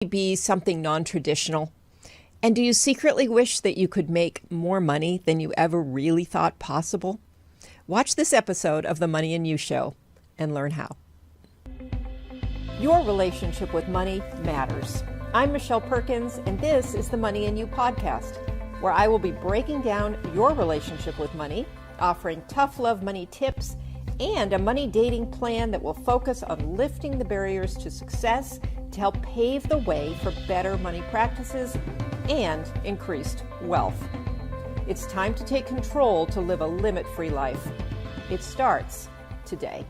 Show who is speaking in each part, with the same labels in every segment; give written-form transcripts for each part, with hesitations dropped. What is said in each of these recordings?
Speaker 1: be something non-traditional? And do you secretly wish that you could make more money than you ever really thought possible? Watch this episode of the Money and You Show and learn how. Your relationship with money matters. I'm Michelle Perkins, and this is the Money and You podcast, where I will be breaking down your relationship with money, offering tough love money tips, and a money dating plan that will focus on lifting the barriers to success to help pave the way for better money practices and increased wealth. It's time to take control to live a limit-free life. It starts today.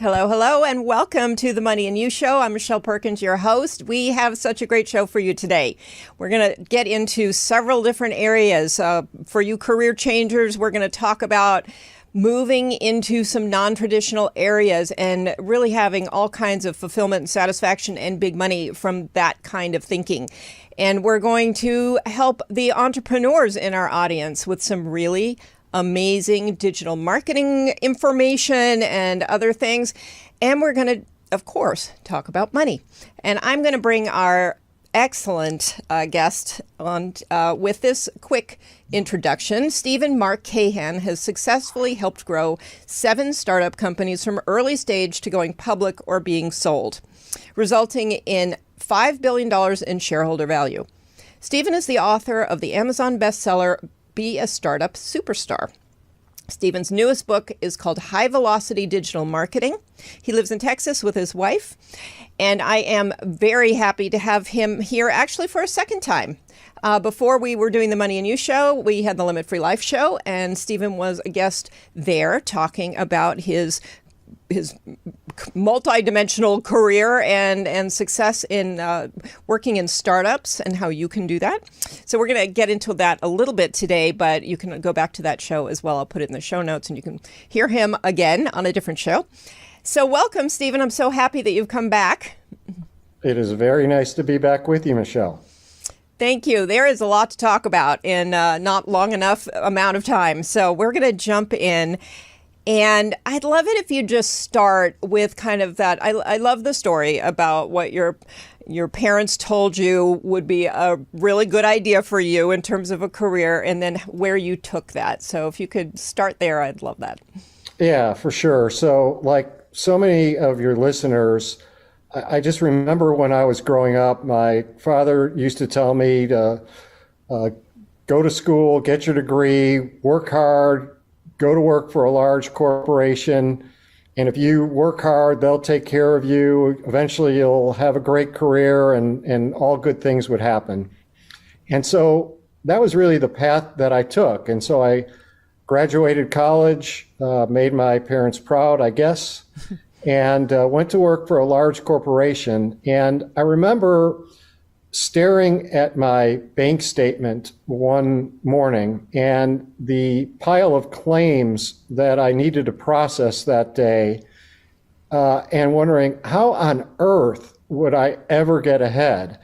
Speaker 1: Hello, and welcome to the Money and You Show. I'm Michelle Perkins, your host. We have such a great show for you today. We're going to get into several different areas. For you career changers, we're going to talk about moving into some non-traditional areas and really having all kinds of fulfillment and satisfaction and big money from that kind of thinking. And we're going to help the entrepreneurs in our audience with some really amazing digital marketing information and other things. And we're going to, of course, talk about money. And I'm going to bring our excellent guest on with this quick introduction. Stephen Mark Cahan has successfully helped grow 7 startup companies from early stage to going public or being sold, resulting in $5 billion in shareholder value. Stephen is the author of the Amazon bestseller, Be a Startup Superstar. Stephen's newest book is called High Velocity Digital Marketing. He lives in Texas with his wife, and I am very happy to have him here actually for a second time. Before we were doing the Money and You Show, we had the Limit Free Life Show, and Stephen was a guest there talking about his multi-dimensional career and success in working in startups and how you can do that. So we're going to get into that a little bit today, but you can go back to that show as well. I'll put it in the show notes and you can hear him again on a different show. So welcome, Stephen. I'm so happy that you've come back.
Speaker 2: It is very nice to be back with you, Michelle.
Speaker 1: Thank you. There is a lot to talk about in not long enough amount of time. So we're going to jump in. And I'd love it if you just start with kind of that. I love the story about what your parents told you would be a really good idea for you in terms of a career, and then where you took that. So if you could start there, I'd love that.
Speaker 2: Yeah, for sure. So like so many of your listeners, I just remember when I was growing up, my father used to tell me to go to school, get your degree, work hard, go to work for a large corporation, and if you work hard, they'll take care of you. Eventually, you'll have a great career, and all good things would happen. And so that was really the path that I took. And so I graduated college, made my parents proud, I guess, and went to work for a large corporation. And I remember staring at my bank statement one morning and the pile of claims that I needed to process that day, and wondering how on earth would I ever get ahead.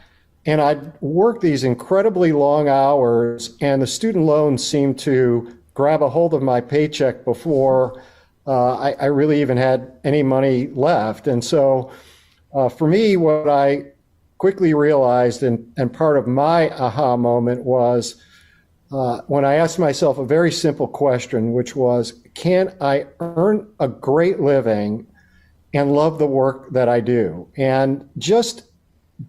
Speaker 2: And I'd worked these incredibly long hours, and the student loans seemed to grab a hold of my paycheck before I really even had any money left. And so for me, what I quickly realized, and part of my aha moment was when I asked myself a very simple question, which was, can I earn a great living and love the work that I do? And just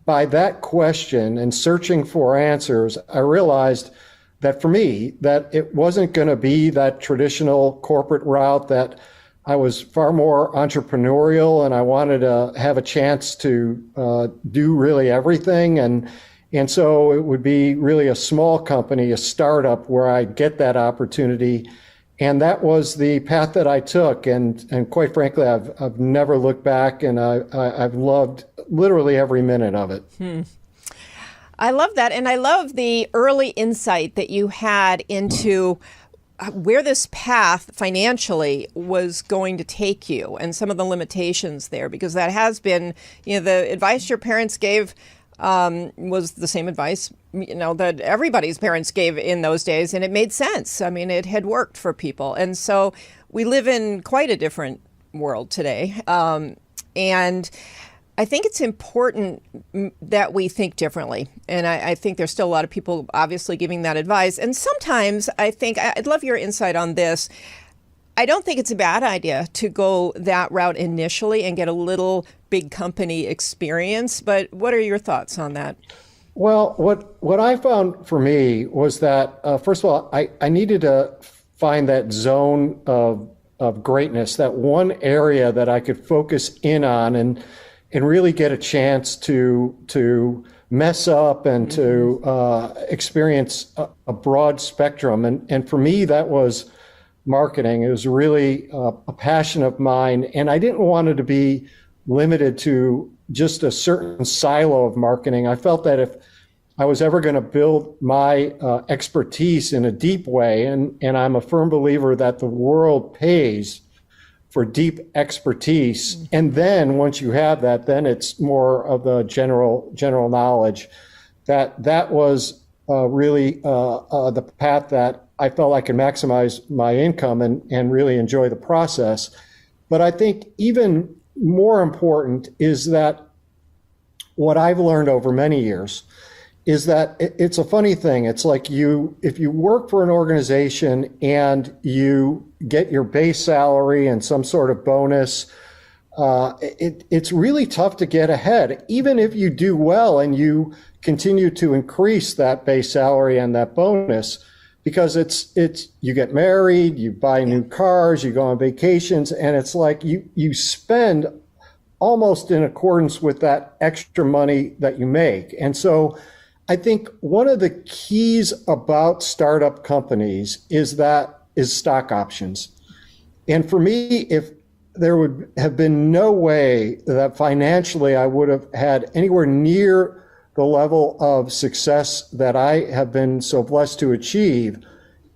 Speaker 2: by that question and searching for answers, I realized that for me, that it wasn't going to be that traditional corporate route, that I was far more entrepreneurial, and I wanted to have a chance to do really everything. And so it would be really a small company, a startup, where I'd get that opportunity. And that was the path that I took. And quite frankly, I've never looked back, and I've loved literally every minute of it.
Speaker 1: I love that. And I love the early insight that you had into where this path financially was going to take you and some of the limitations there, because that has been, the advice your parents gave was the same advice, that everybody's parents gave in those days. And it made sense. I mean, it had worked for people. And so we live in quite a different world today. And I think it's important that we think differently. And I think there's still a lot of people obviously giving that advice. And sometimes I think, I'd love your insight on this. I don't think it's a bad idea to go that route initially and get a little big company experience. But what are your thoughts on that?
Speaker 2: Well, what I found for me was that, first of all, I needed to find that zone of greatness, that one area that I could focus in on and really get a chance to mess up and to experience a broad spectrum. And for me, that was marketing. It was really a passion of mine, and I didn't want it to be limited to just a certain silo of marketing. I felt that if I was ever going to build my expertise in a deep way, and I'm a firm believer that the world pays for deep expertise, and then once you have that, then it's more of the general knowledge. That was really the path that I felt I could maximize my income and really enjoy the process. But I think even more important is that what I've learned over many years is that it's a funny thing. It's like if you work for an organization and you get your base salary and some sort of bonus, it's really tough to get ahead, even if you do well and you continue to increase that base salary and that bonus, because it's you get married, you buy new cars, you go on vacations, and it's like you spend almost in accordance with that extra money that you make. And so I think one of the keys about startup companies is stock options. And for me, if there would have been no way that financially I would have had anywhere near the level of success that I have been so blessed to achieve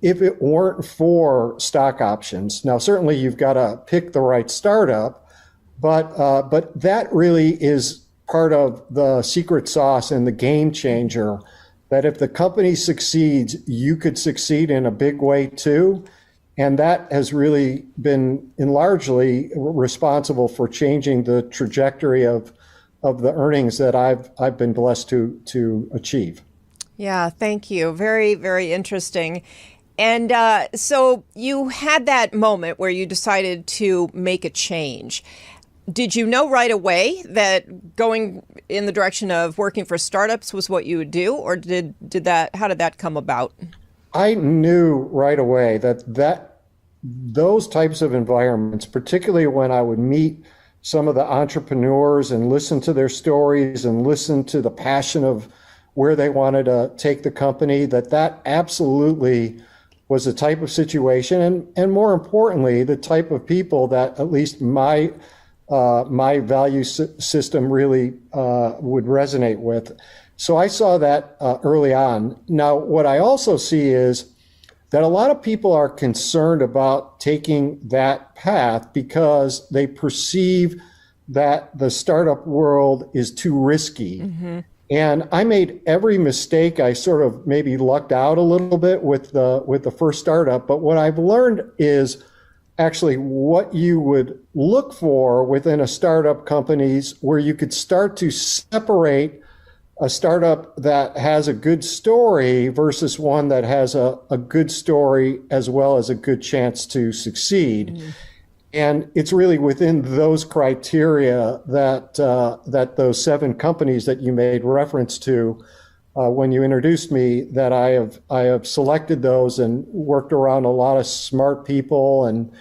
Speaker 2: if it weren't for stock options. Now, certainly you've got to pick the right startup, but that really is part of the secret sauce and the game changer, that if the company succeeds, you could succeed in a big way too. And that has really been largely responsible for changing the trajectory of the earnings that I've been blessed to achieve.
Speaker 1: Yeah, thank you. Very, very interesting. And so you had that moment where you decided to make a change. Did you know right away that going in the direction of working for startups was what you would do, or how did that come about?
Speaker 2: I knew right away that those types of environments, particularly when I would meet some of the entrepreneurs and listen to their stories and listen to the passion of where they wanted to take the company, that absolutely was the type of situation, and more importantly, the type of people that at least my value system really would resonate with. So I saw that early on. Now, what I also see is that a lot of people are concerned about taking that path because they perceive that the startup world is too risky. Mm-hmm. And I made every mistake. I sort of maybe lucked out a little bit with the first startup. But what I've learned is actually what you would look for within a startup companies, where you could start to separate a startup that has a good story versus one that has a good story as well as a good chance to succeed. Mm-hmm. And it's really within those criteria that those 7 companies that you made reference to when you introduced me, that I have selected those and worked around a lot of smart people, and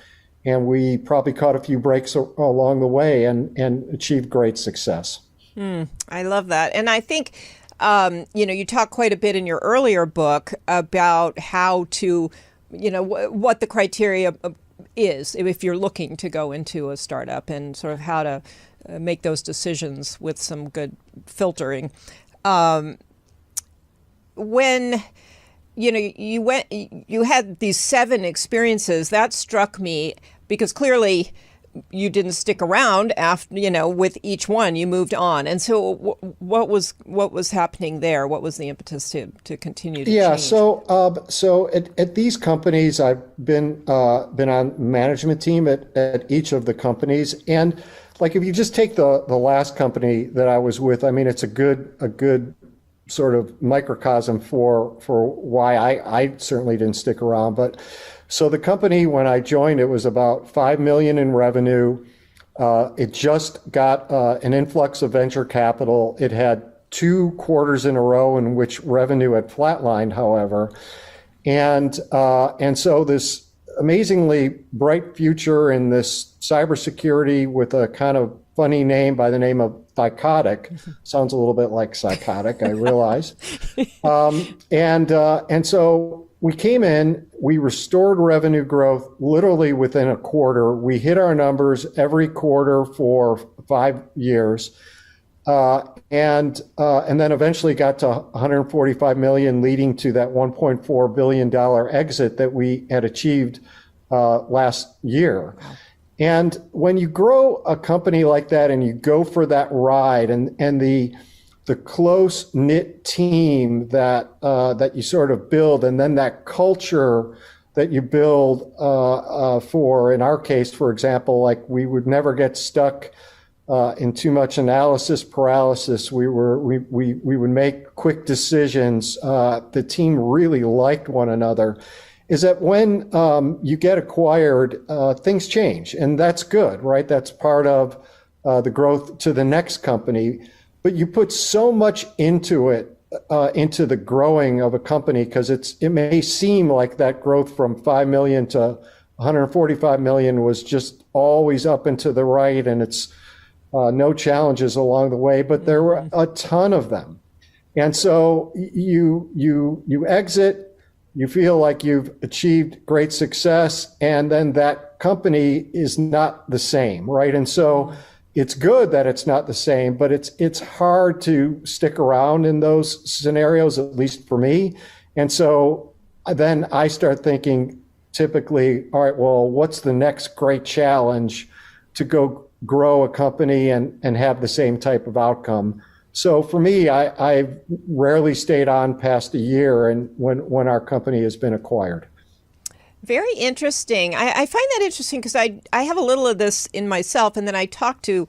Speaker 2: we probably caught a few breaks along the way and achieved great success.
Speaker 1: I love that. And I think, you talk quite a bit in your earlier book about how to, what the criteria is if you're looking to go into a startup, and sort of how to make those decisions with some good filtering. When you had these 7 experiences, that struck me because clearly you didn't stick around after, with each one. You moved on. And so what was happening there? What was the impetus to continue to change?
Speaker 2: So at these companies, I've been on management team at each of the companies. And like if you just take the last company that I was with, I mean, it's a good sort of microcosm for why I certainly didn't stick around. But so the company, when I joined, it was about 5 million in revenue. It just got an influx of venture capital. It had 2 quarters in a row in which revenue had flatlined, however. And so this amazingly bright future in this cybersecurity with a kind of funny name by the name of Psychotic. Sounds a little bit like psychotic, I realize. And so we came in, we restored revenue growth literally within a quarter. We hit our numbers every quarter for 5 years. And then eventually got to 145 million, leading to that $1.4 billion exit that we had achieved last year. And when you grow a company like that and you go for that ride, and the close knit team that you sort of build, and then that culture that you build for, in our case, for example, like we would never get stuck in too much analysis paralysis. We would make quick decisions. The team really liked one another. Is that when you get acquired, things change, and that's good, right? That's part of the growth to the next company. But you put so much into it, into the growing of a company, because it may seem like that growth from 5 million to 145 million was just always up and to the right, and it's no challenges along the way, but there were a ton of them. And so you exit, you feel like you've achieved great success, and then that company is not the same, right? And so it's good that it's not the same, but it's hard to stick around in those scenarios, at least for me. And so then I start thinking typically, all right, well, what's the next great challenge to go grow a company and have the same type of outcome? So for me, I've rarely stayed on past a year, and when our company has been acquired.
Speaker 1: Very interesting. I find that interesting because I have a little of this in myself, and then I talk to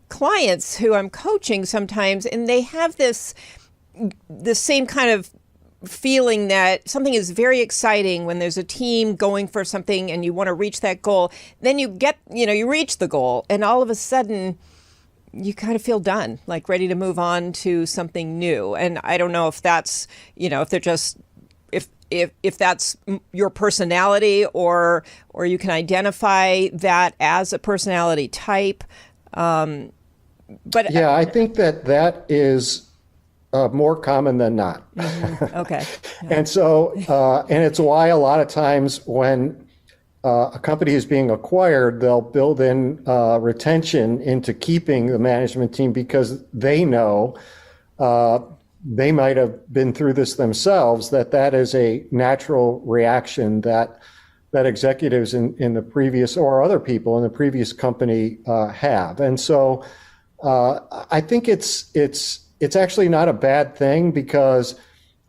Speaker 1: clients who I'm coaching sometimes, and they have the same kind of feeling that something is very exciting when there's a team going for something and you want to reach that goal. Then you reach the goal, and all of a sudden you kind of feel done, like ready to move on to something new. And I don't know if that's, if they're just, if that's your personality, or you can identify that as a personality type. But
Speaker 2: yeah, I think that is more common than not.
Speaker 1: Okay. Yeah.
Speaker 2: And so, and it's why a lot of times when a company is being acquired, they'll build in retention into keeping the management team, because they know they might have been through this themselves, that is a natural reaction that executives in the previous, or other people in the previous company have. And so I think it's actually not a bad thing, because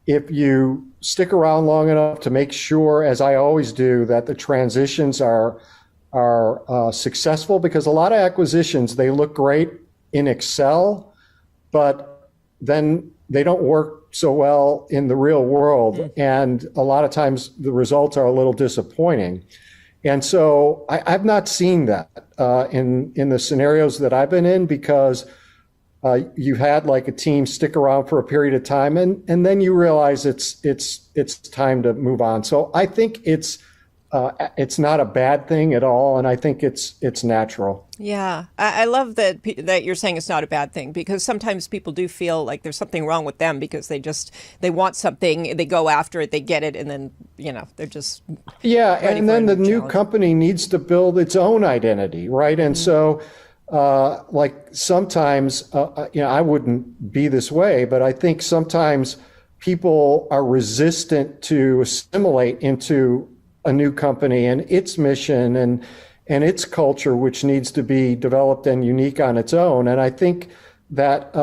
Speaker 2: if you stick around long enough to make sure, as I always do, that the transitions are successful, because a lot of acquisitions, they look great in Excel, but then they don't work so well in the real world. And a lot of times the results are a little disappointing. And so I've not seen that in the scenarios that I've been in, because you had like a team stick around for a period of time, and then you realize it's time to move on. So I think it's not a bad thing at all, and I think it's natural.
Speaker 1: Yeah, I love that you're saying it's not a bad thing, because sometimes people do feel like there's something wrong with them because they want something, they go after it, they get it, and then they're just
Speaker 2: and then the new company needs to build its own identity, right? And so. Like sometimes, I wouldn't be this way, but I think sometimes people are resistant to assimilate into a new company and its mission and its culture, which needs to be developed and unique on its own. And I think that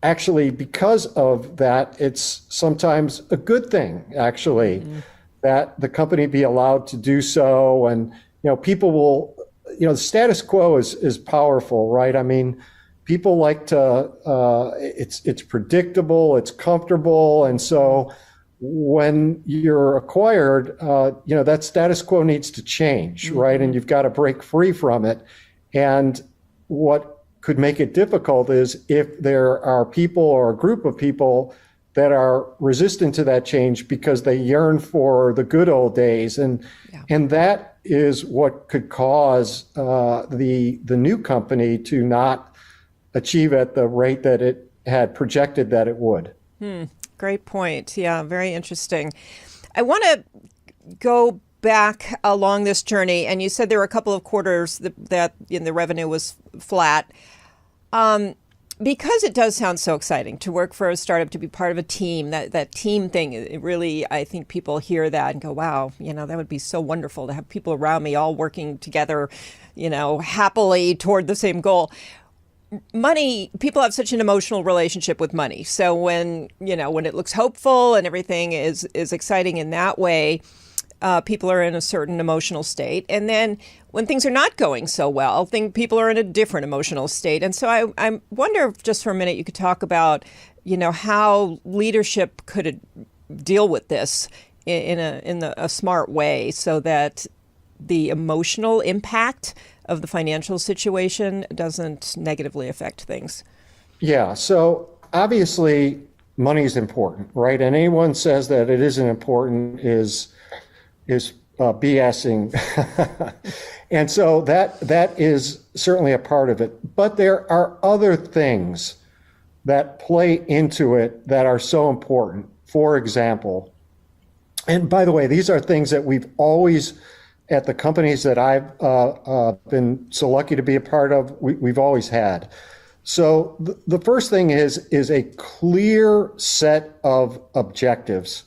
Speaker 2: actually, because of that, it's sometimes a good thing, actually, that the company be allowed to do so. And, people will the status quo is powerful, right? I mean, people like to, it's predictable, it's comfortable. And so when you're acquired, that status quo needs to change, right? And you've got to break free from it. And what could make it difficult is if there are people or a group of people that are resistant to that change because they yearn for the good old days. And that is what could cause the new company to not achieve at the rate that it had projected that it would.
Speaker 1: Great point. Yeah, very interesting. I want to go back along this journey, and you said there were a couple of quarters that in the revenue was flat. Because it does sound so exciting to work for a startup, to be part of a team, that team thing, it really, I think people hear that and go, wow, that would be so wonderful to have people around me all working together, happily toward the same goal. Money, people have such an emotional relationship with money. So when it looks hopeful and everything is exciting in that way, people are in a certain emotional state. And then when things are not going so well, people are in a different emotional state. And so I wonder if just for a minute you could talk about, how leadership could deal with this in a smart way so that the emotional impact of the financial situation doesn't negatively affect things.
Speaker 2: Yeah. So obviously money is important, right? And anyone says that it isn't important is BSing. And so that is certainly a part of it. But there are other things that play into it that are so important. For example, and by the way, these are things that we've always, at the companies that I've been so lucky to be a part of, we've always had. So the first thing is a clear set of objectives,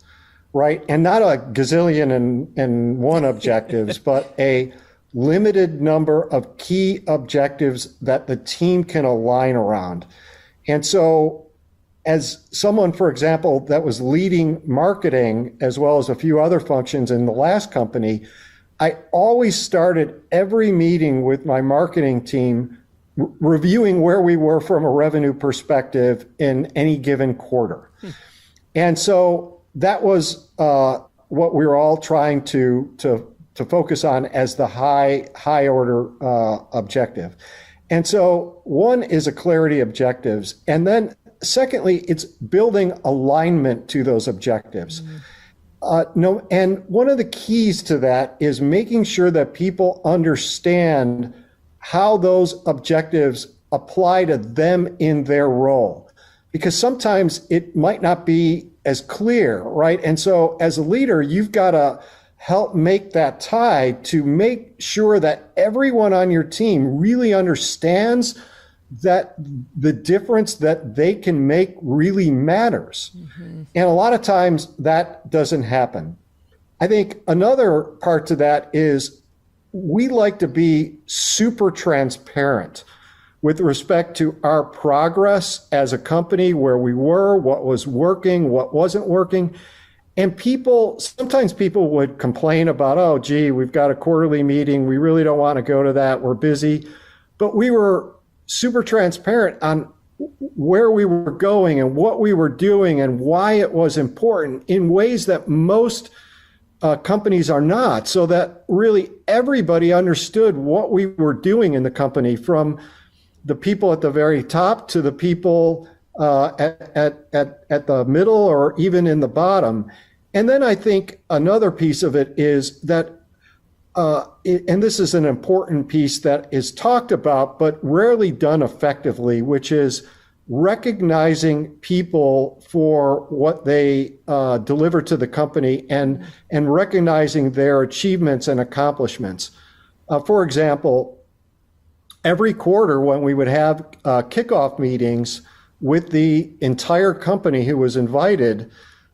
Speaker 2: right? And not a gazillion and one objectives, but a limited number of key objectives that the team can align around. And so as someone, for example, that was leading marketing as well as a few other functions in the last company, I always started every meeting with my marketing team reviewing where we were from a revenue perspective in any given quarter. And so that was what we were all trying to focus on as the high order objective. And so one is a clarity objectives. And then secondly, it's building alignment to those objectives. And one of the keys to that is making sure that people understand how those objectives apply to them in their role. Because sometimes it might not be as clear, right? And so as a leader, you've got to help make that tie to make sure that everyone on your team really understands that the difference that they can make really matters. And a lot of times that doesn't happen. I think another part to that is we like to be super transparent with respect to our progress as a company, where we were, what was working, what wasn't working. And sometimes people would complain about, oh, gee, we've got a quarterly meeting. We really don't want to go to that. We're busy. But we were super transparent on where we were going and what we were doing and why it was important in ways that most companies are not, so that really everybody understood what we were doing in the company, from the people at the very top to the people at the middle or even in the bottom. And then I think another piece of it is that, and this is an important piece that is talked about but rarely done effectively, which is recognizing people for what they deliver to the company and recognizing their achievements and accomplishments. For example, every quarter when we would have kickoff meetings with the entire company who was invited,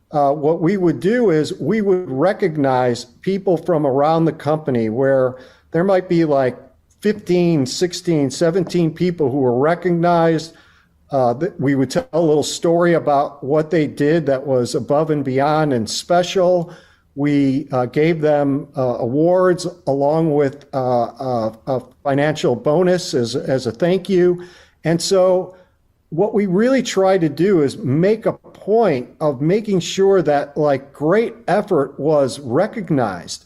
Speaker 2: what we would do is we would recognize people from around the company, where there might be like 15, 16, 17 people who were recognized. We would tell a little story about what they did that was above and beyond and special. We gave them awards along with a financial bonus as a thank you. And so what we really try to do is make a point of making sure that like great effort was recognized.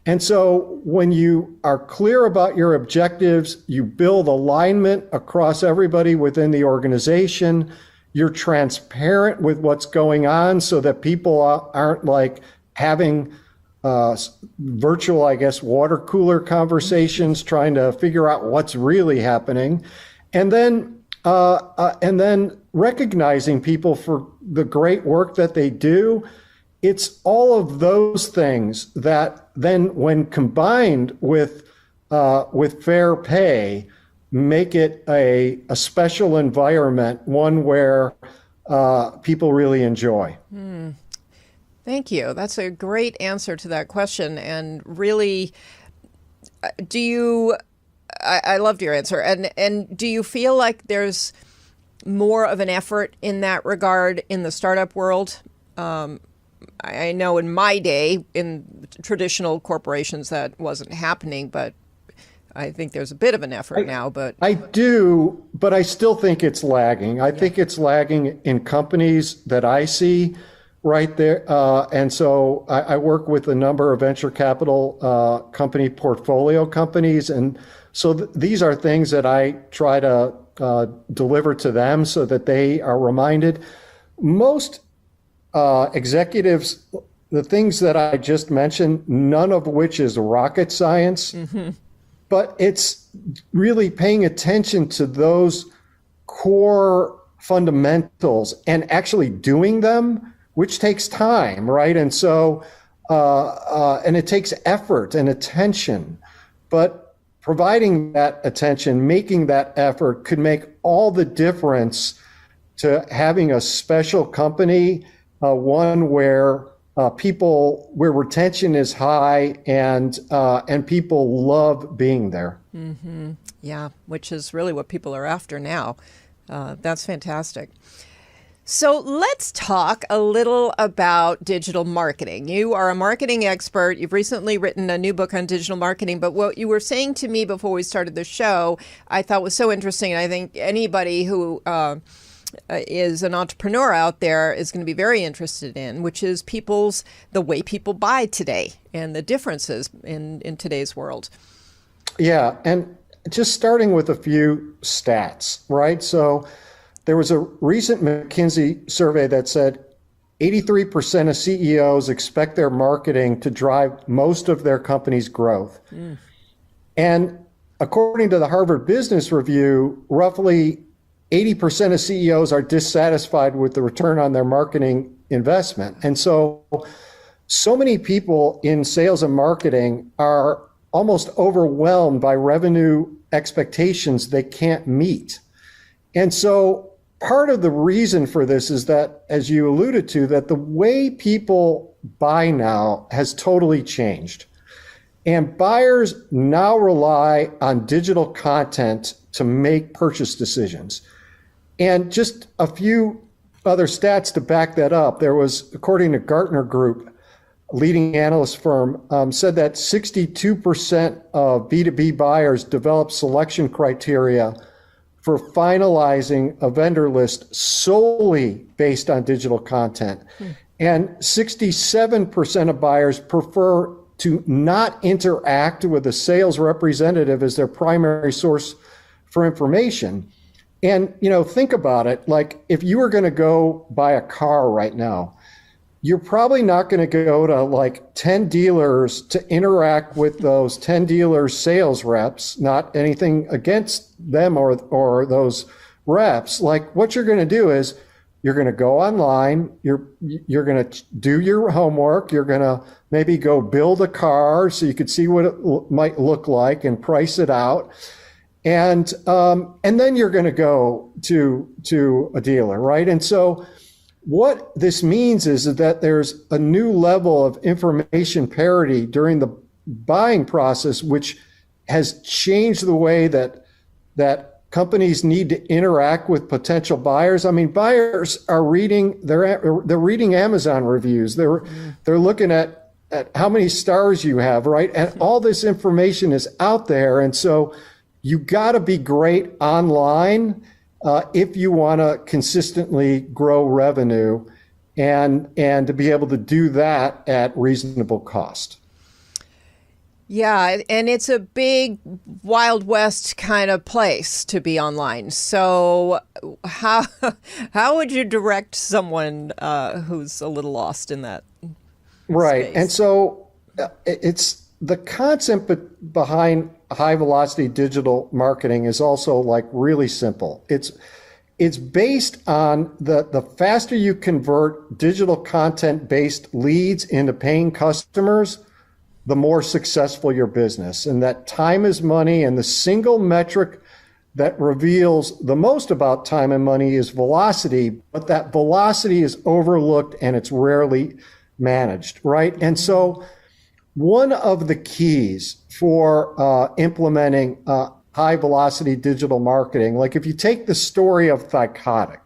Speaker 2: And so when you are clear about your objectives, you build alignment across everybody within the organization, you're transparent with what's going on so that people aren't like having virtual, I guess, water cooler conversations, trying to figure out what's really happening. And then recognizing people for the great work that they do. It's all of those things that then, when combined with fair pay, make it a special environment, one where people really enjoy.
Speaker 1: Thank you. That's a great answer to that question. And really, I loved your answer. And do you feel like there's more of an effort in that regard in the startup world? I know in my day, in traditional corporations, that wasn't happening, but I think there's a bit of an effort now. But
Speaker 2: I do, but I still think it's lagging. I think it's lagging in companies that I see right there. And so I work with a number of venture capital company portfolio companies. And so these are things that I try to deliver to them so that they are reminded. Most executives, the things that I just mentioned, none of which is rocket science, but it's really paying attention to those core fundamentals and actually doing them, which takes time, right? And so, and it takes effort and attention, but providing that attention, making that effort could make all the difference to having a special company, one where where retention is high and people love being there.
Speaker 1: Yeah, which is really what people are after now. That's fantastic. So let's talk a little about digital marketing. You are a marketing expert. You've recently written a new book on digital marketing, but what you were saying to me before we started the show, I thought was so interesting. And I think anybody who is an entrepreneur out there is going to be very interested in, which is the way people buy today and the differences in today's world. Yeah.
Speaker 2: And just starting with a few stats, right? So there was a recent McKinsey survey that said 83% of CEOs expect their marketing to drive most of their company's growth. And according to the Harvard Business Review, roughly 80% of CEOs are dissatisfied with the return on their marketing investment. And so many people in sales and marketing are almost overwhelmed by revenue expectations they can't meet. And so part of the reason for this is that, as you alluded to, that the way people buy now has totally changed. And buyers now rely on digital content to make purchase decisions. And just a few other stats to back that up. There was, according to Gartner Group, a leading analyst firm, said that 62% of B2B buyers develop selection criteria for finalizing a vendor list solely based on digital content. And 67% of buyers prefer to not interact with a sales representative as their primary source for information. And, think about it. Like, if you were going to go buy a car right now, you're probably not going to go to like 10 dealers to interact with those 10 dealers' sales reps, not anything against them or those reps. Like, what you're going to do is you're going to go online, you're going to do your homework, you're going to maybe go build a car so you could see what it might look like and price it out. And then you're going to go to a dealer, right? And so what this means is that there's a new level of information parity during the buying process, which has changed the way that companies need to interact with potential buyers. I mean, buyers are reading they're reading Amazon reviews. They're looking at at how many stars you have, right? And all this information is out there. And so you got to be great online if you want to consistently grow revenue and to be able to do that at reasonable cost.
Speaker 1: Yeah, and it's a big Wild West kind of place to be online. So how would you direct someone who's a little lost in that
Speaker 2: Right.
Speaker 1: space?
Speaker 2: And so it's the concept behind high velocity digital marketing is also like really simple. It's based on the faster you convert digital content based leads into paying customers, the more successful your business. And that time is money, and the single metric that reveals the most about time and money is velocity, but that velocity is overlooked and it's rarely managed, right? And so one of the keys for implementing high velocity digital marketing, like if you take the story of Thycotic,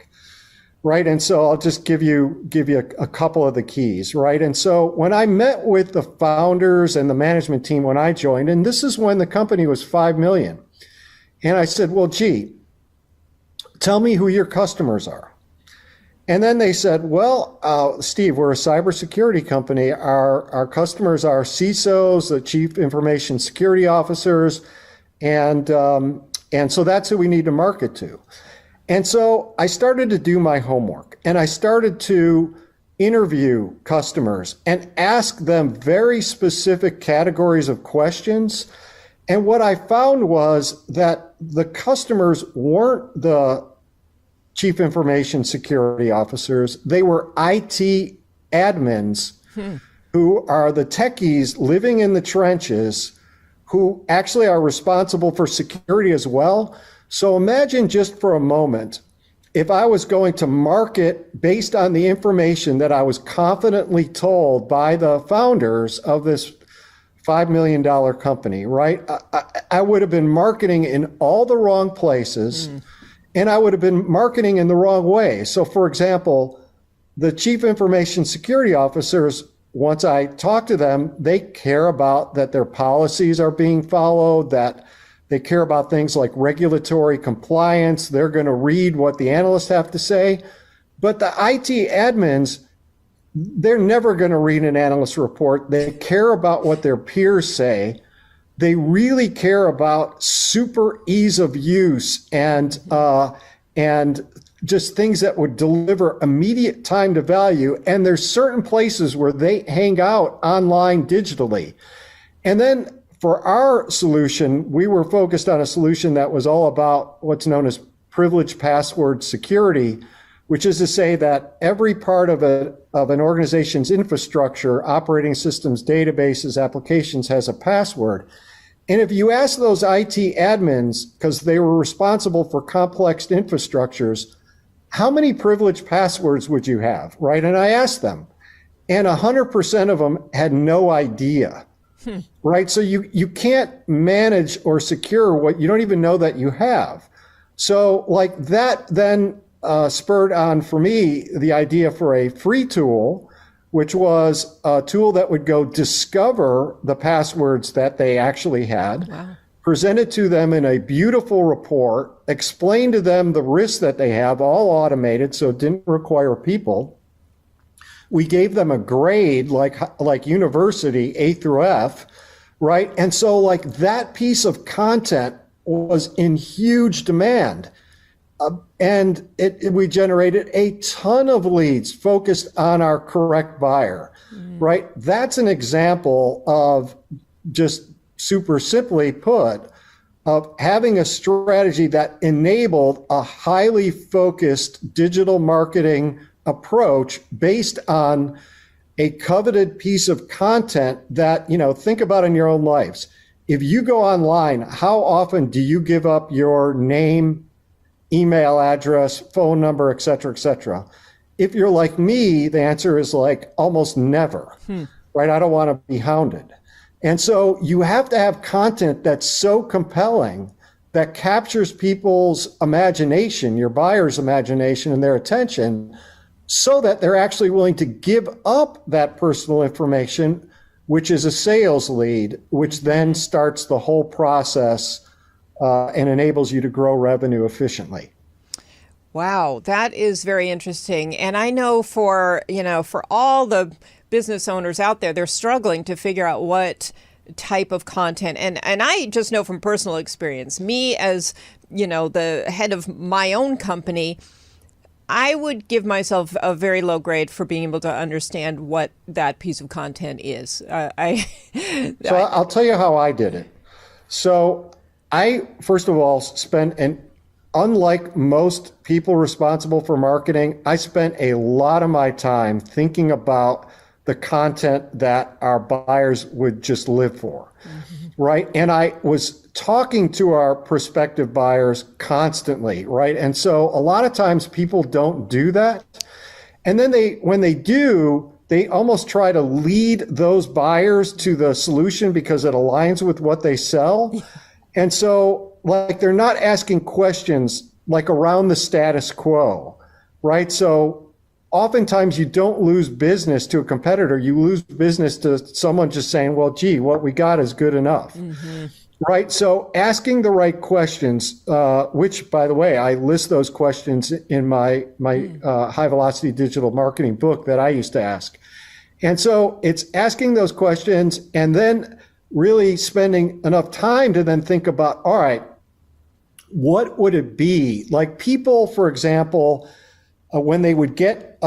Speaker 2: right? And so I'll just give you a couple of the keys, right? And so when I met with the founders and the management team when I joined, and this is when the company was 5 million, and I said, well, gee, tell me who your customers are. And then they said, well, Steve, we're a cybersecurity company. Our customers are CISOs, the chief information security officers, and so that's who we need to market to. And so I started to do my homework, and I started to interview customers and ask them very specific categories of questions. And what I found was that the customers weren't the chief information security officers. They were IT admins who are the techies living in the trenches who actually are responsible for security as well. So imagine just for a moment, if I was going to market based on the information that I was confidently told by the founders of this $5 million company, right? I would have been marketing in all the wrong places, and I would have been marketing in the wrong way. So for example, the chief information security officers, once I talk to them, they care about that their policies are being followed, that they care about things like regulatory compliance. They're going to read what the analysts have to say. But the IT admins, they're never going to read an analyst report. They care about what their peers say. They really care about super ease of use and just things that would deliver immediate time to value. And there's certain places where they hang out online digitally. And then for our solution, we were focused on a solution that was all about what's known as privileged password security, which is to say that every part of an organization's infrastructure, operating systems, databases, applications has a password. And if you ask those IT admins, because they were responsible for complex infrastructures, how many privileged passwords would you have, right? And I asked them, and 100% of them had no idea. Right. So you can't manage or secure what you don't even know that you have. So like that then spurred on for me the idea for a free tool, which was a tool that would go discover the passwords that they actually had, present it to them in a beautiful report, explain to them the risks that they have, all automated, so it didn't require people. We gave them a grade like university, A through F, right? And so like that piece of content was in huge demand. And we generated a ton of leads focused on our correct buyer, right? That's an example of, just super simply put, of having a strategy that enabled a highly focused digital marketing approach based on a coveted piece of content that, think about in your own lives. If you go online, how often do you give up your name, email address, phone number, et cetera, et cetera? If you're like me, the answer is like almost never, right? I don't want to be hounded. And so you have to have content that's so compelling that captures people's imagination, your buyer's imagination and their attention, so that they're actually willing to give up that personal information which is a sales lead, which then starts the whole process and enables you to grow revenue efficiently.
Speaker 1: Wow, that is very interesting. And I know for all the business owners out there, they're struggling to figure out what type of content. And I just know from personal experience, me as, the head of my own company, I would give myself a very low grade for being able to understand what that piece of content is.
Speaker 2: I'll tell you how I did it. So I, first of all, unlike most people responsible for marketing, I spent a lot of my time thinking about the content that our buyers would just live for, right? And I was talking to our prospective buyers constantly, right? And so a lot of times people don't do that. And then when they do, they almost try to lead those buyers to the solution because it aligns with what they sell. And so they're not asking questions around the status quo, right? So oftentimes you don't lose business to a competitor. You lose business to someone just saying, well, gee, what we got is good enough. Right. So asking the right questions, which, by the way, I list those questions in my high velocity digital marketing book that I used to ask. And so it's asking those questions and then really spending enough time to then think about, all right, what would it be? Like people, for example, when they would get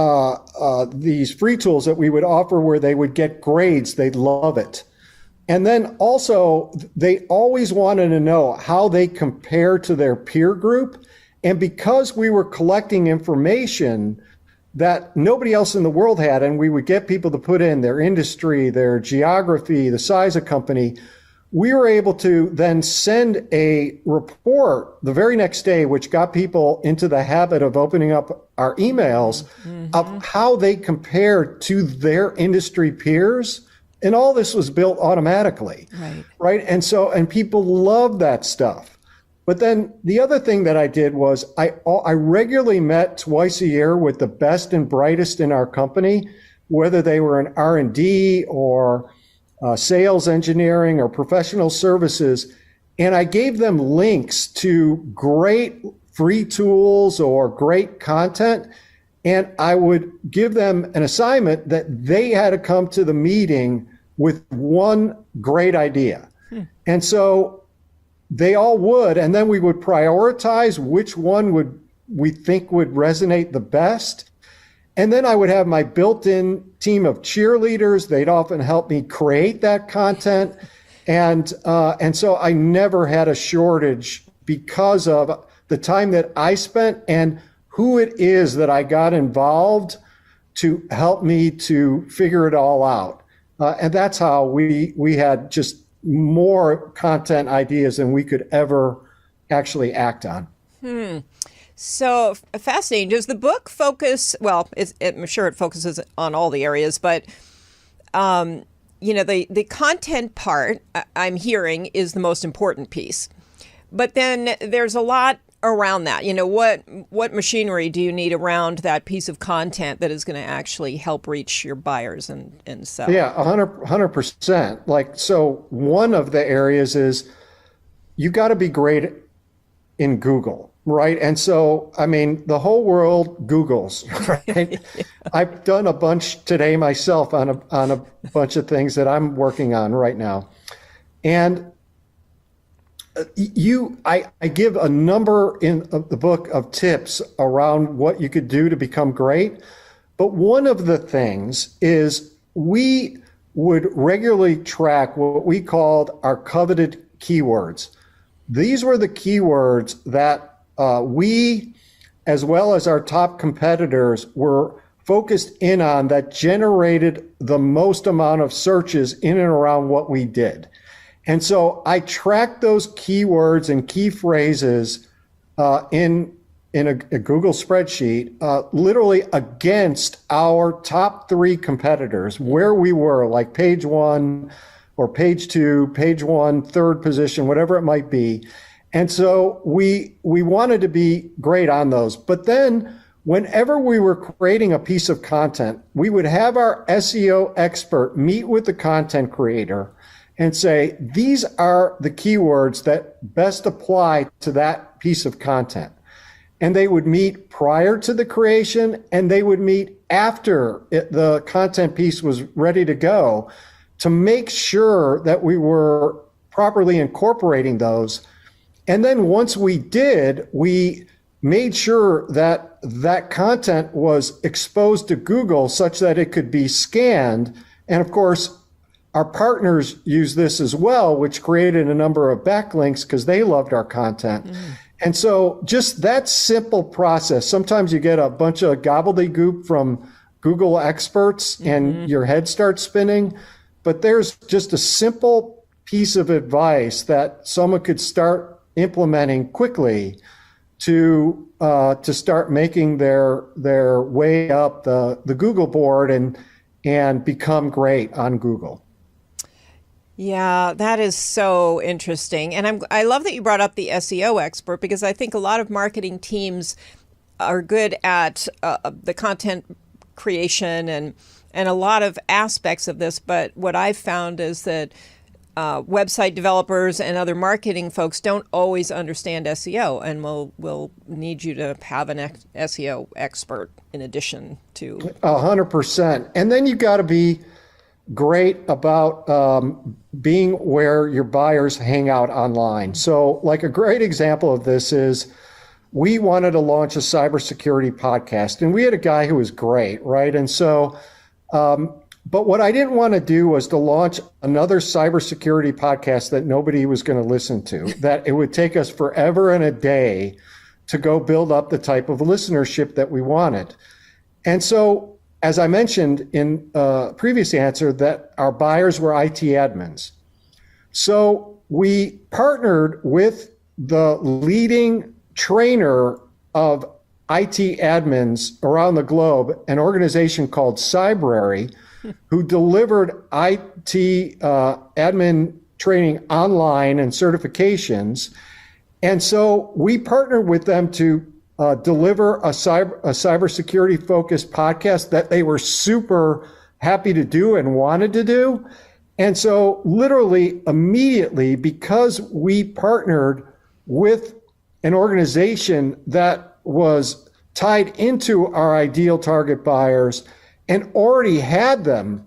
Speaker 2: these free tools that we would offer where they would get grades, they'd love it. And then also, they always wanted to know how they compare to their peer group. And because we were collecting information that nobody else in the world had, and we would get people to put in their industry, their geography, the size of company, we were able to then send a report the very next day, which got people into the habit of opening up our emails of how they compared to their industry peers. And all this was built automatically, right? And people love that stuff. But then the other thing that I did was I regularly met twice a year with the best and brightest in our company, whether they were in R&D or sales engineering or professional services. And I gave them links to great free tools or great content. And I would give them an assignment that they had to come to the meeting with one great idea. And so they all would, and then we would prioritize which one we think would resonate the best. And then I would have my built-in team of cheerleaders. They'd often help me create that content. And so I never had a shortage because of the time that I spent and who it is that I got involved to help me to figure it all out. And that's how we had just more content ideas than we could ever actually act on.
Speaker 1: So fascinating. Does the book focus, well, I'm sure it focuses on all the areas, but, the content part I'm hearing is the most important piece. But then there's a lot around that. What machinery do you need around that piece of content that is going to actually help reach your buyers and sell?
Speaker 2: Yeah, 100%. So one of the areas is you got to be great in Google, right? And so, the whole world Googles, right? I've done a bunch today myself on a bunch of things that I'm working on right now. And I give a number in the book of tips around what you could do to become great. But one of the things is we would regularly track what we called our coveted keywords. These were the keywords that we, as well as our top competitors, were focused in on that generated the most amount of searches in and around what we did. And so I tracked those keywords and key phrases in a Google spreadsheet, literally against our top 3 competitors, where we were, like page 1 or page 2, page 1, third position, whatever it might be. And so we wanted to be great on those. But then whenever we were creating a piece of content, we would have our SEO expert meet with the content creator and say, these are the keywords that best apply to that piece of content. And they would meet prior to the creation and they would meet after the content piece was ready to go to make sure that we were properly incorporating those. And then once we did, we made sure that that content was exposed to Google such that it could be scanned. And of course, our partners use this as well, which created a number of backlinks because they loved our content. And so just that simple process, sometimes you get a bunch of gobbledygook from Google experts and your head starts spinning, but there's just a simple piece of advice that someone could start implementing quickly to start making their way up the Google board and become great on Google.
Speaker 1: Yeah, that is so interesting. And I love that you brought up the SEO expert, because I think a lot of marketing teams are good at the content creation and a lot of aspects of this. But what I've found is that website developers and other marketing folks don't always understand SEO, and will need you to have an SEO expert in addition to
Speaker 2: 100%. And then you got to be great about being where your buyers hang out online. So like a great example of this is we wanted to launch a cybersecurity podcast, and we had a guy who was great, right? And so, but what I didn't want to do was to launch another cybersecurity podcast that nobody was going to listen to, that it would take us forever and a day to go build up the type of listenership that we wanted. And so, as I mentioned in a previous answer, that our buyers were IT admins. So we partnered with the leading trainer of IT admins around the globe, an organization called Cybrary, who delivered IT admin training online and certifications. And so we partnered with them to deliver a cybersecurity focused podcast that they were super happy to do and wanted to do. And so literally immediately, because we partnered with an organization that was tied into our ideal target buyers and already had them,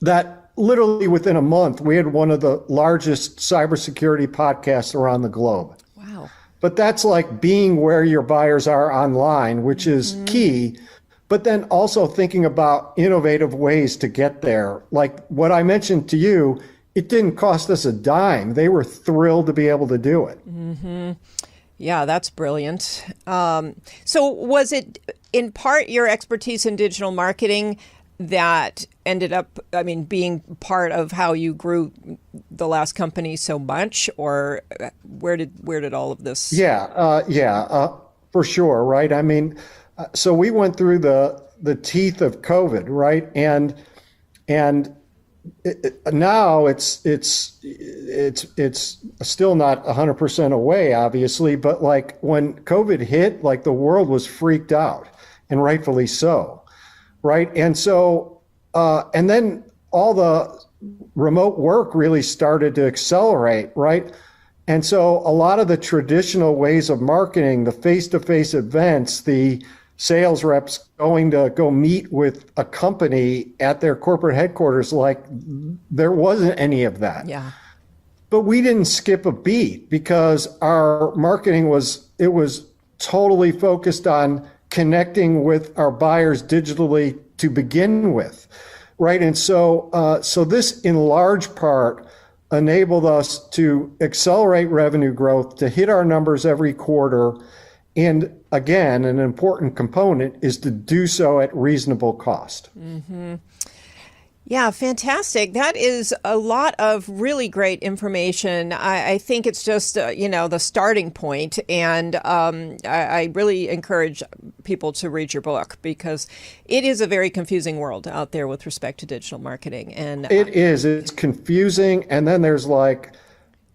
Speaker 2: that literally within a month, we had one of the largest cybersecurity podcasts around the globe.
Speaker 1: Wow.
Speaker 2: But that's like being where your buyers are online, which is key. But then also thinking about innovative ways to get there. Like what I mentioned to you, it didn't cost us a dime. They were thrilled to be able to do it.
Speaker 1: Yeah, that's brilliant. So was it in part your expertise in digital marketing that ended up, being part of how you grew the last company so much, or where did all of this? For sure. Right. So we went through the teeth of COVID, right? And now it's still not 100% away, obviously, but like when COVID hit, like the world was freaked out, and rightfully so, right? And so, and then all the remote work really started to accelerate, right? And so a lot of the traditional ways of marketing, the face-to-face events, the sales reps going to go meet with a company at their corporate headquarters, like there wasn't any of that. Yeah.
Speaker 2: But we didn't skip a beat because our marketing was totally focused on connecting with our buyers digitally to begin with, right? And so, so this in large part enabled us to accelerate revenue growth, to hit our numbers every quarter. And again, an important component is to do so at reasonable cost.
Speaker 1: Mm-hmm. Yeah, fantastic. That is a lot of really great information. I think it's just, the starting point. And I really encourage people to read your book, because it is a very confusing world out there with respect to digital marketing. And
Speaker 2: it is. It's confusing. And then there's like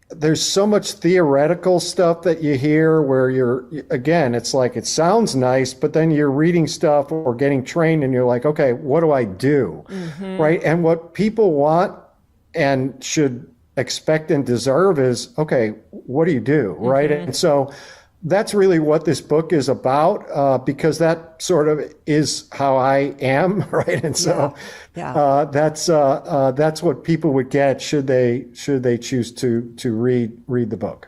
Speaker 2: there's so much theoretical stuff that you hear where again, it's like, it sounds nice, but then you're reading stuff or getting trained and you're like, okay, what do I do? Right? And what people want and should expect and deserve is, okay, what do you do? Right? And so that's really what this book is about, because that sort of is how I am, right? And so that's what people would get should they choose to read the book.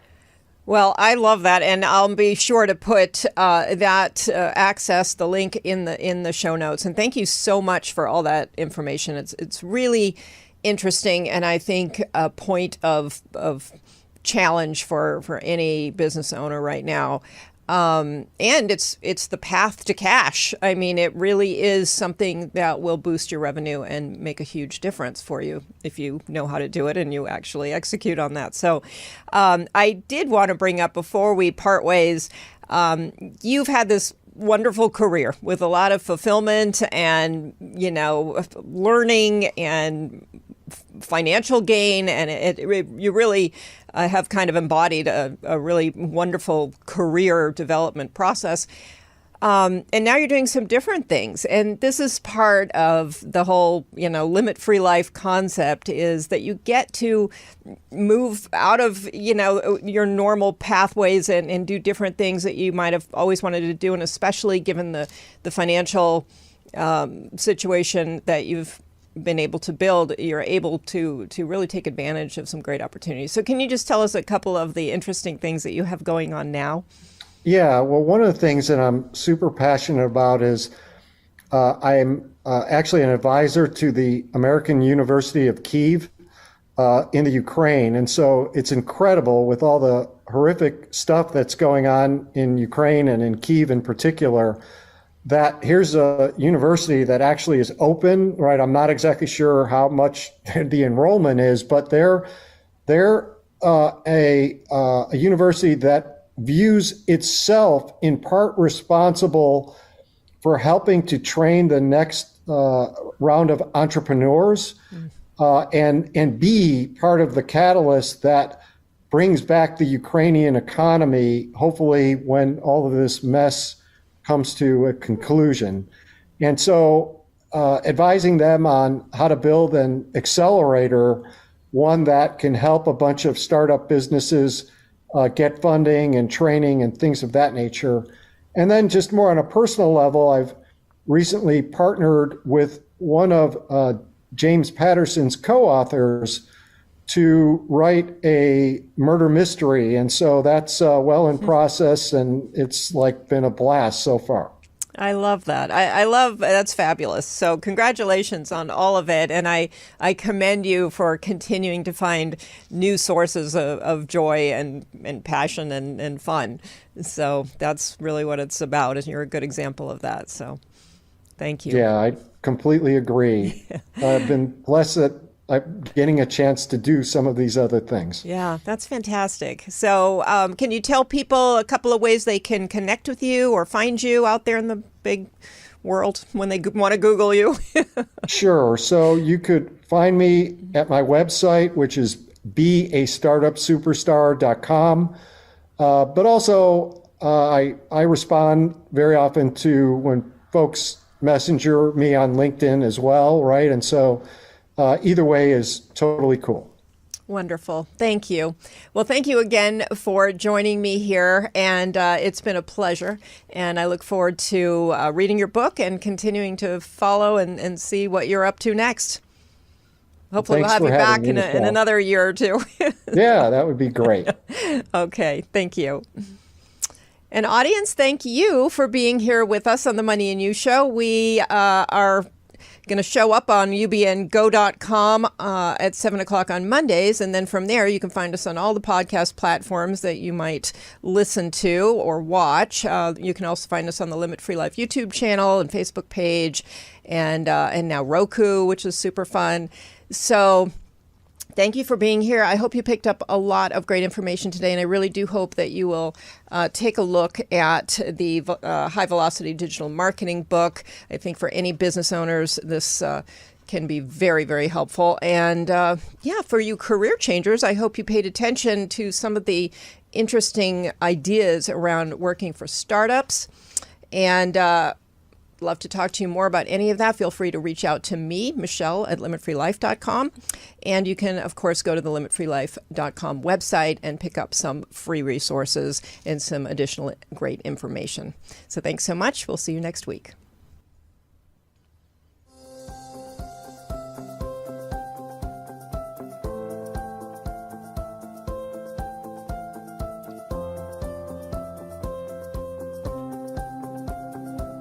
Speaker 1: Well, I love that, and I'll be sure to put the link in the show notes. And thank you so much for all that information. It's really interesting, and I think a point of challenge for any business owner right now. And it's the path to cash. I mean, it really is something that will boost your revenue and make a huge difference for you if you know how to do it and you actually execute on that. So I did want to bring up before we part ways, you've had this wonderful career with a lot of fulfillment and, learning and financial gain. And you really have kind of embodied a really wonderful career development process. And now you're doing some different things. And this is part of the whole, limit-free life concept, is that you get to move out of, your normal pathways and do different things that you might have always wanted to do. And especially given the financial situation that you've been able to build, you're able to really take advantage of some great opportunities. So can you just tell us a couple of the interesting things that you have going on now?
Speaker 2: Yeah, well, one of the things that I'm super passionate about is I'm actually an advisor to the American University of Kyiv in the Ukraine. And so it's incredible with all the horrific stuff that's going on in Ukraine and in Kyiv in particular, that here's a university that actually is open, right? I'm not exactly sure how much the enrollment is, but they're a university that views itself in part responsible for helping to train the next round of entrepreneurs, and be part of the catalyst that brings back the Ukrainian economy, hopefully when all of this mess comes to a conclusion. And so advising them on how to build an accelerator, one that can help a bunch of startup businesses get funding and training and things of that nature. And then just more on a personal level, I've recently partnered with one of James Patterson's co-authors to write a murder mystery. And so that's well in process, and it's been a blast so far.
Speaker 1: I love that. I love, that's fabulous. So congratulations on all of it. And I commend you for continuing to find new sources of joy and passion and fun. So that's really what it's about. And you're a good example of that. So thank you.
Speaker 2: Yeah, I completely agree. I've been blessed that I'm getting a chance to do some of these other things.
Speaker 1: Yeah, that's fantastic. So can you tell people a couple of ways they can connect with you or find you out there in the big world when they want to Google you?
Speaker 2: Sure. So you could find me at my website, which is beastartupsuperstar.com. But also I respond very often to when folks messenger me on LinkedIn as well, right? And so either way is totally cool.
Speaker 1: Wonderful. Thank you. Well, thank you again for joining me here. And it's been a pleasure. And I look forward to reading your book and continuing to follow and see what you're up to next. Hopefully we'll have you back in another year or two.
Speaker 2: Yeah, that would be great.
Speaker 1: Okay. Thank you. And audience, thank you for being here with us on the Money and You Show. We are going to show up on ubngo.com at 7 o'clock on Mondays. And then from there, you can find us on all the podcast platforms that you might listen to or watch. You can also find us on the Limit Free Life YouTube channel and Facebook page, and now Roku, which is super fun. So thank you for being here. I hope you picked up a lot of great information today, and I really do hope that you will take a look at the High Velocity Digital Marketing book. I think for any business owners, this can be very, very helpful. And for you career changers, I hope you paid attention to some of the interesting ideas around working for startups. And love to talk to you more about any of that. Feel free to reach out to me, Michelle, at limitfreelife.com. And you can, of course, go to the limitfreelife.com website and pick up some free resources and some additional great information. So thanks so much. We'll see you next week.